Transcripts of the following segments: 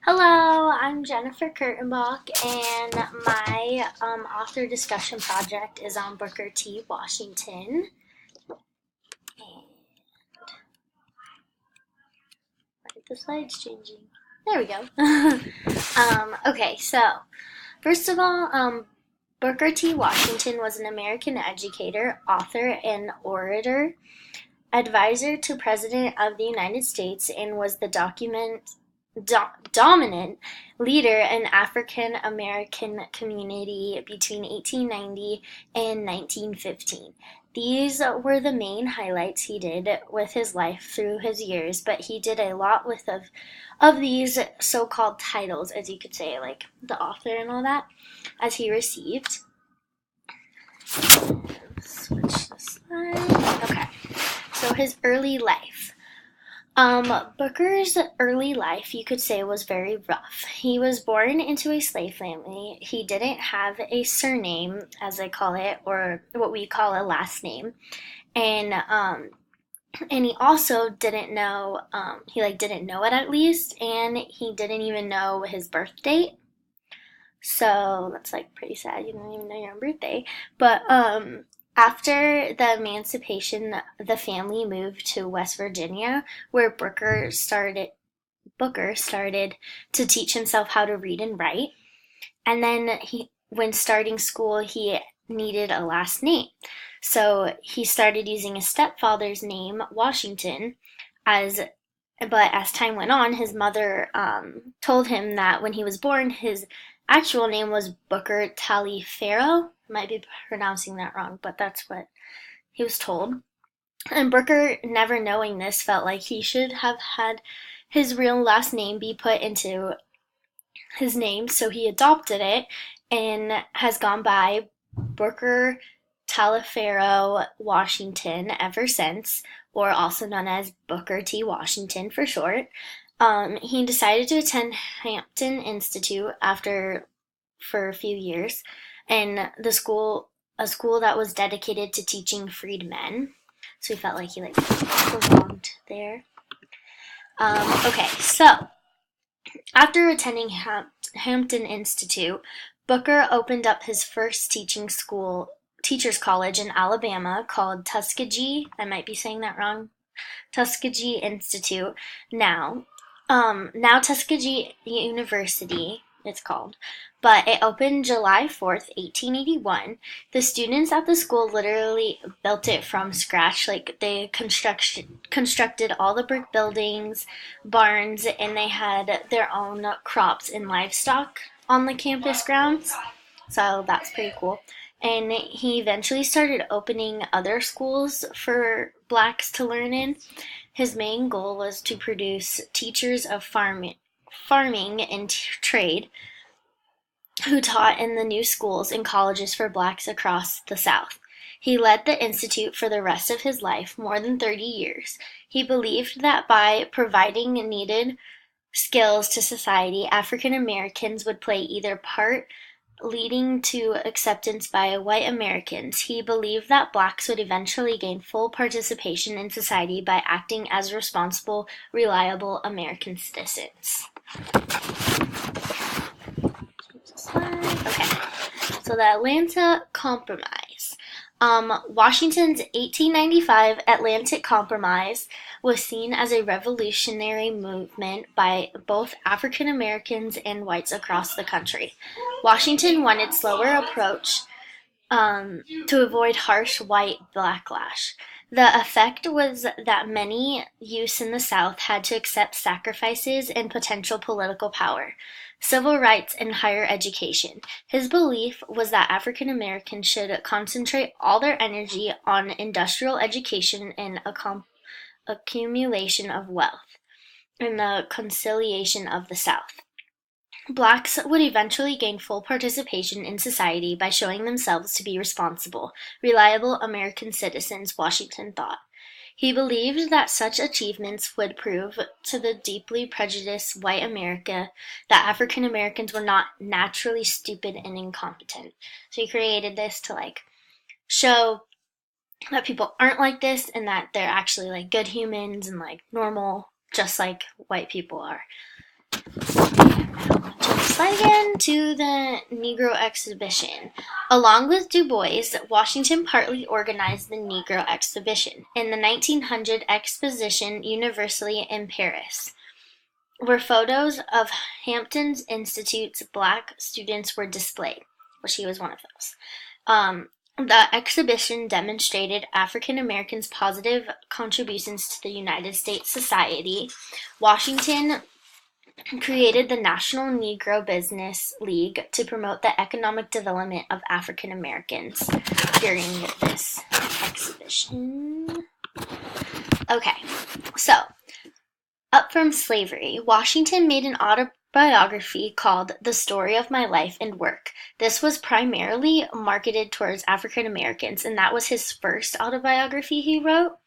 Hello, I'm Jennifer Kurtenbach, and my author discussion project is on Booker T. Washington. And why are the slides changing? There we go. Okay, so first of all, Booker T. Washington was an American educator, author, and orator, advisor to President of the United States, and was the dominant leader in African American community between 1890 and 1915. These were the main highlights he did with his life through his years, but he did a lot of these so-called titles, as you could say, like the author and all that, as he received. Switch the slide. Okay, so his early life. Booker's early life, you could say, was very rough. He was born into a slave family. He didn't have a surname, as they call it, or what we call a last name. And he also didn't know, didn't know it at least, and he didn't even know his birth date. So that's like pretty sad. You don't even know your own birthday. But after the emancipation, the family moved to West Virginia, where Booker started to teach himself how to read and write. And then when starting school, he needed a last name. So he started using his stepfather's name, Washington, but as time went on, his mother told him that when he was born, his actual name was Booker Taliaferro. Might be pronouncing that wrong, but that's what he was told. And Booker, never knowing this, felt like he should have had his real last name be put into his name, so he adopted it and has gone by Booker Taliaferro Washington ever since, or also known as Booker T. Washington for short. He decided to attend Hampton Institute for a few years, and a school that was dedicated to teaching freed men. So he felt like he belonged there. Okay, so after attending Hampton Institute, Booker opened up his first teachers college in Alabama called Tuskegee. I might be saying that wrong. Tuskegee Institute now. Now Tuskegee University, it's called, but it opened July 4th, 1881. The students at the school literally built it from scratch. Like they constructed all the brick buildings, barns, and they had their own crops and livestock on the campus grounds. So that's pretty cool. And he eventually started opening other schools for blacks to learn in. His main goal was to produce teachers of farming and trade who taught in the new schools and colleges for blacks across the South. He led the institute for the rest of his life, more than 30 years. He believed that by providing needed skills to society, African Americans would play either part leading to acceptance by white Americans. He believed that blacks would eventually gain full participation in society by acting as responsible, reliable American citizens. Okay, so the Atlanta Compromise. Washington's 1895 Atlantic Compromise was seen as a revolutionary movement by both African Americans and whites across the country. Washington wanted slower approach to avoid harsh white backlash. The effect was that many youths in the South had to accept sacrifices and potential political power, civil rights, and higher education. His belief was that African Americans should concentrate all their energy on industrial education and accumulation of wealth, and the conciliation of the South. Blacks would eventually gain full participation in society by showing themselves to be responsible, reliable American citizens, Washington thought. He believed that such achievements would prove to the deeply prejudiced white America that African Americans were not naturally stupid and incompetent. So he created this to show that people aren't like this and that they're actually good humans and normal, just like white people are. again to the Negro Exhibition. Along with Du Bois, Washington partly organized the Negro Exhibition in the 1900 Exposition Universelle in Paris, where photos of Hampton Institute's black students were displayed. Well, she was one of those. The exhibition demonstrated African Americans' positive contributions to the United States society. Washington created the National Negro Business League to promote the economic development of African Americans during this exhibition. Okay, so up from slavery, Washington made an autobiography called The Story of My Life and Work. This was primarily marketed towards African Americans, and that was his first autobiography he wrote.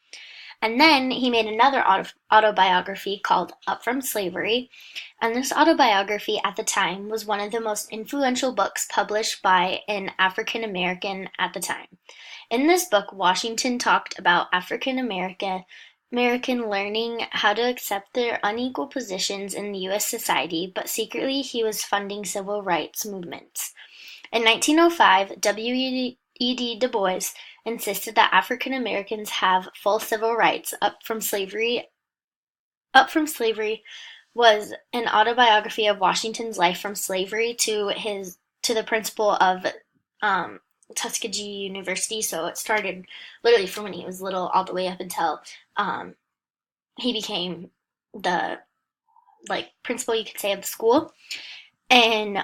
And then he made another autobiography called Up from Slavery, and this autobiography at the time was one of the most influential books published by an African American at the time. In this book, Washington talked about African American learning how to accept their unequal positions in the U.S. society, but secretly he was funding civil rights movements. In 1905, W.E.B. Du Bois insisted that African Americans have full civil rights. Up from Slavery was an autobiography of Washington's life from slavery to the principal of Tuskegee University. So it started literally from when he was little all the way up until he became the principal, you could say, of the school. And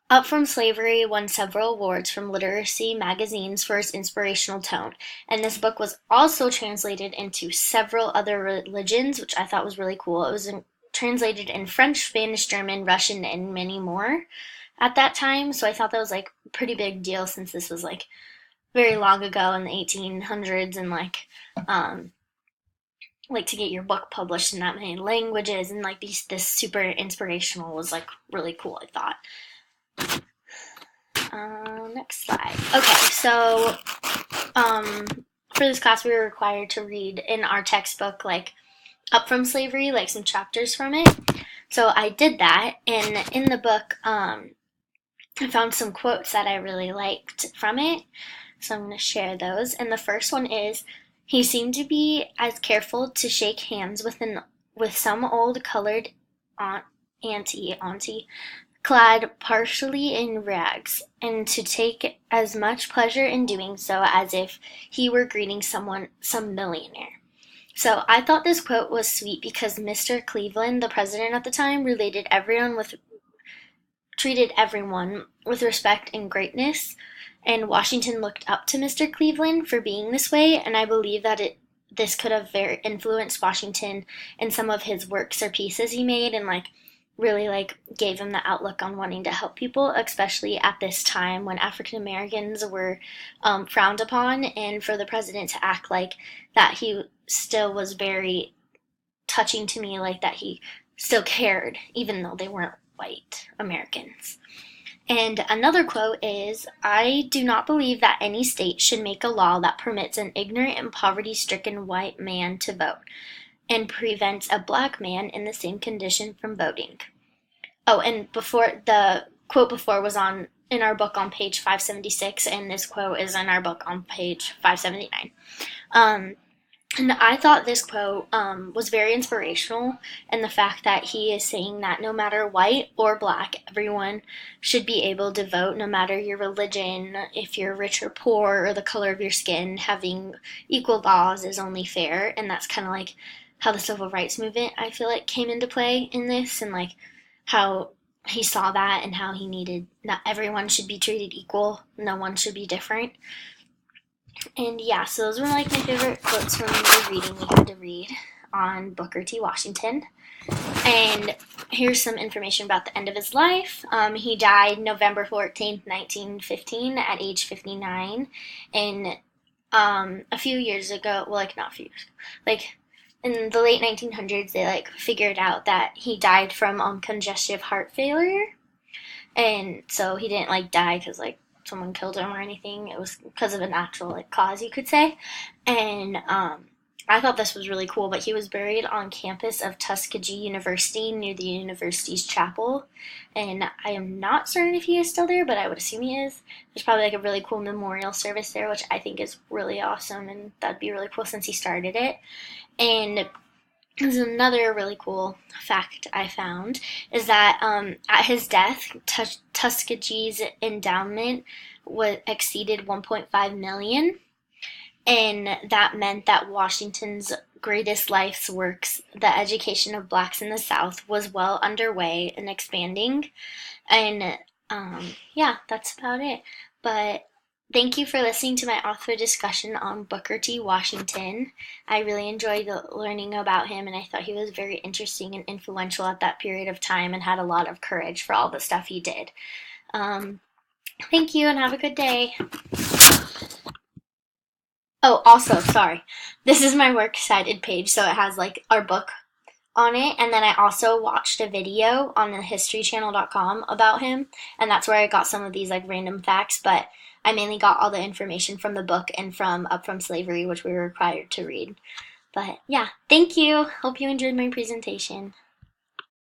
Up from Slavery won several awards from literacy magazines for its inspirational tone, and this book was also translated into several other religions, which I thought was really cool. It was translated in French, Spanish, German, Russian, and many more at that time, so I thought that was a pretty big deal since this was very long ago in the 1800s, and to get your book published in that many languages and this super inspirational was really cool, I thought. Next slide. Okay, so for this class we were required to read in our textbook Up from Slavery, some chapters from it. So I did that, and in the book I found some quotes that I really liked from it. So I'm going to share those. And the first one is, "He seemed to be as careful to shake hands with some old colored auntie, clad partially in rags, and to take as much pleasure in doing so as if he were greeting some millionaire." So I thought this quote was sweet because Mr. Cleveland, the president at the time, treated everyone with respect and greatness, and Washington looked up to Mr. Cleveland for being this way, and I believe that this could have very influenced Washington in some of his works or pieces he made, and really gave him the outlook on wanting to help people, especially at this time when African Americans were frowned upon, and for the president to act like that he still was very touching to me, that he still cared even though they weren't white Americans. And another quote is, "I do not believe that any state should make a law that permits an ignorant and poverty-stricken white man to vote, and prevents a black man in the same condition from voting." Oh, and the quote before was in our book on page 576, and this quote is in our book on page 579. And I thought this quote was very inspirational, and the fact that he is saying that no matter white or black, everyone should be able to vote, no matter your religion, if you're rich or poor, or the color of your skin. Having equal laws is only fair, and that's kind of how the civil rights movement, I feel came into play in this, and how he saw that, and how he needed that everyone should be treated equal, no one should be different. And yeah, so those were my favorite quotes from the reading we had to read on Booker T. Washington. And here's some information about the end of his life. He died November 14th, 1915 at age 59. And a few years ago, not a few years, in the late 1900s, they figured out that he died from congestive heart failure. And so he didn't die because someone killed him or anything. It was because of a natural cause, you could say. And I thought this was really cool, but he was buried on campus of Tuskegee University near the university's chapel. And I am not certain if he is still there, but I would assume he is. There's probably like a really cool memorial service there, which I think is really awesome, and that'd be really cool since he started it. And there's another really cool fact I found is that at his death, Tuskegee's endowment was exceeded 1.5 million, and that meant that Washington's greatest life's works, the education of blacks in the South, was well underway and expanding. And yeah, that's about it. But thank you for listening to my author discussion on Booker T. Washington. I really enjoyed learning about him, and I thought he was very interesting and influential at that period of time and had a lot of courage for all the stuff he did. Um, Thank you, and have a good day. Oh, also, sorry. This is my works cited page, so it has like our book on it, and then I also watched a video on the historychannel.com about him, and that's where I got some of these like random facts, but I mainly got all the information from the book and from Up From Slavery, which we were required to read. But yeah, thank you. Hope you enjoyed my presentation.